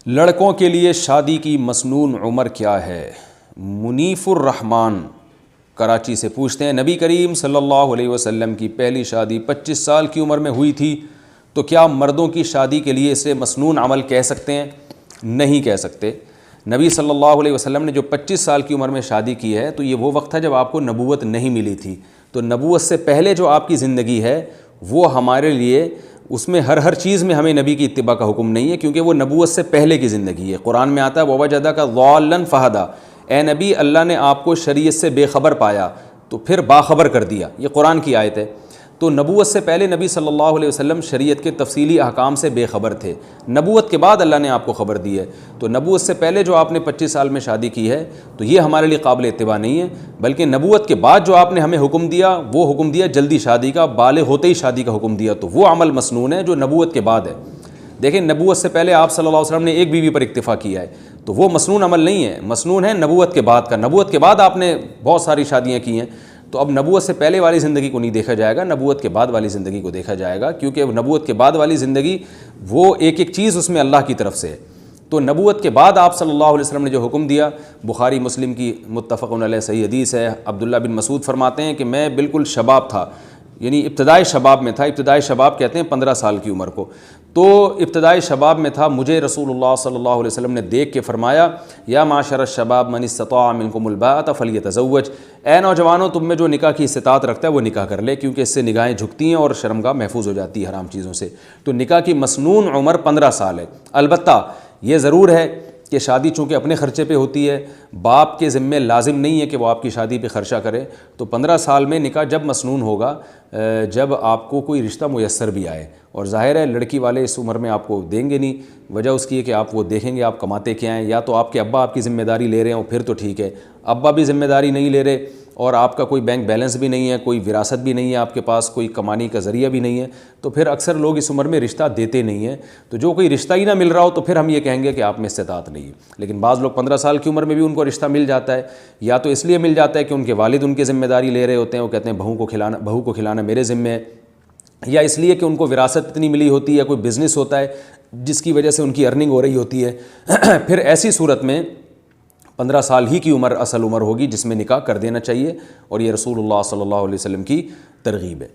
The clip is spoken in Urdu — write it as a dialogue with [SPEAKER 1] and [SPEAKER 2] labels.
[SPEAKER 1] لڑکوں کے لیے شادی کی مسنون عمر کیا ہے؟ منیف الرحمن کراچی سے پوچھتے ہیں، نبی کریم صلی اللہ علیہ وسلم کی پہلی شادی 25 سال کی عمر میں ہوئی تھی، تو کیا مردوں کی شادی کے لیے اسے مسنون عمل کہہ سکتے ہیں؟ نہیں کہہ سکتے۔ نبی صلی اللہ علیہ وسلم نے جو 25 سال کی عمر میں شادی کی ہے تو یہ وہ وقت تھا جب آپ کو نبوت نہیں ملی تھی، تو نبوت سے پہلے جو آپ کی زندگی ہے وہ ہمارے لیے اس میں ہر چیز میں ہمیں نبی کی اتباع کا حکم نہیں ہے، کیونکہ وہ نبوت سے پہلے کی زندگی ہے۔ قرآن میں آتا ہے وَوَجَدَكَ ضَالًّا فَهَدَىٰ، اے نبی اللہ نے آپ کو شریعت سے بے خبر پایا تو پھر باخبر کر دیا، یہ قرآن کی آیت ہے۔ تو نبوت سے پہلے نبی صلی اللہ علیہ وسلم شریعت کے تفصیلی احکام سے بے خبر تھے، نبوت کے بعد اللہ نے آپ کو خبر دی ہے۔ تو نبوت سے پہلے جو آپ نے 25 سال میں شادی کی ہے تو یہ ہمارے لیے قابل اتباع نہیں ہے، بلکہ نبوت کے بعد جو آپ نے ہمیں حکم دیا وہ حکم دیا جلدی شادی کا، بالغ ہوتے ہی شادی کا حکم دیا، تو وہ عمل مسنون ہے جو نبوت کے بعد ہے۔ دیکھیں نبوت سے پہلے آپ صلی اللہ علیہ وسلم نے ایک بیوی پر اکتفا کیا ہے، تو وہ مسنون عمل نہیں ہے، مسنون ہے نبوت کے بعد کا۔ نبوت کے بعد آپ نے بہت ساری شادیاں کی ہیں، تو اب نبوت سے پہلے والی زندگی کو نہیں دیکھا جائے گا، نبوت کے بعد والی زندگی کو دیکھا جائے گا، کیونکہ نبوت کے بعد والی زندگی وہ ایک چیز اس میں اللہ کی طرف سے ہے۔ تو نبوت کے بعد آپ صلی اللہ علیہ وسلم نے جو حکم دیا، بخاری مسلم کی متفق علیہ صحیح حدیث ہے، عبداللہ بن مسعود فرماتے ہیں کہ میں بالکل شباب تھا، یعنی ابتدائی شباب میں تھا، ابتدائی شباب کہتے ہیں 15 سال کی عمر کو، تو ابتدائی شباب میں تھا، مجھے رسول اللہ صلی اللہ علیہ وسلم نے دیکھ کے فرمایا یا معاشر الشباب من استطاع منکم الباءۃ فلیتزوج، اے نوجوانوں تم میں جو نکاح کی استطاعت رکھتا ہے وہ نکاح کر لے، کیونکہ اس سے نگاہیں جھکتی ہیں اور شرمگاہ محفوظ ہو جاتی ہے حرام چیزوں سے۔ تو نکاح کی مسنون عمر 15 سال ہے۔ البتہ یہ ضرور ہے کہ شادی چونکہ اپنے خرچے پہ ہوتی ہے، باپ کے ذمے لازم نہیں ہے کہ وہ آپ کی شادی پہ خرچہ کرے، تو 15 سال میں نکاح جب مسنون ہوگا جب آپ کو کوئی رشتہ میسر بھی آئے، اور ظاہر ہے لڑکی والے اس عمر میں آپ کو دیں گے نہیں، وجہ اس کی ہے کہ آپ وہ دیکھیں گے آپ کماتے کیا ہیں، یا تو آپ کے ابا آپ کی ذمہ داری لے رہے ہوں پھر تو ٹھیک ہے، ابا بھی ذمہ داری نہیں لے رہے اور آپ کا کوئی بینک بیلنس بھی نہیں ہے، کوئی وراثت بھی نہیں ہے آپ کے پاس، کوئی کمانے کا ذریعہ بھی نہیں ہے، تو پھر اکثر لوگ اس عمر میں رشتہ دیتے نہیں ہیں۔ تو جو کوئی رشتہ ہی نہ مل رہا ہو تو پھر ہم یہ کہیں گے کہ آپ میں استطاعت نہیں ہے۔ لیکن بعض لوگ 15 سال کی عمر میں بھی ان کو رشتہ مل جاتا ہے، یا تو اس لیے مل جاتا ہے کہ ان کے والد ان کی ذمہ داری لے رہے ہوتے ہیں، وہ کہتے ہیں بہو کو کھلانا میرے ذمہ ہے، یا اس لیے کہ ان کو وراثت اتنی ملی ہوتی ہے، کوئی بزنس ہوتا ہے جس کی وجہ سے ان کی ارننگ ہو رہی ہوتی ہے۔ پھر ایسی صورت میں 15 سال ہی کی عمر اصل عمر ہوگی جس میں نکاح کر دینا چاہیے، اور یہ رسول اللہ صلی اللہ علیہ وسلم کی ترغیب ہے۔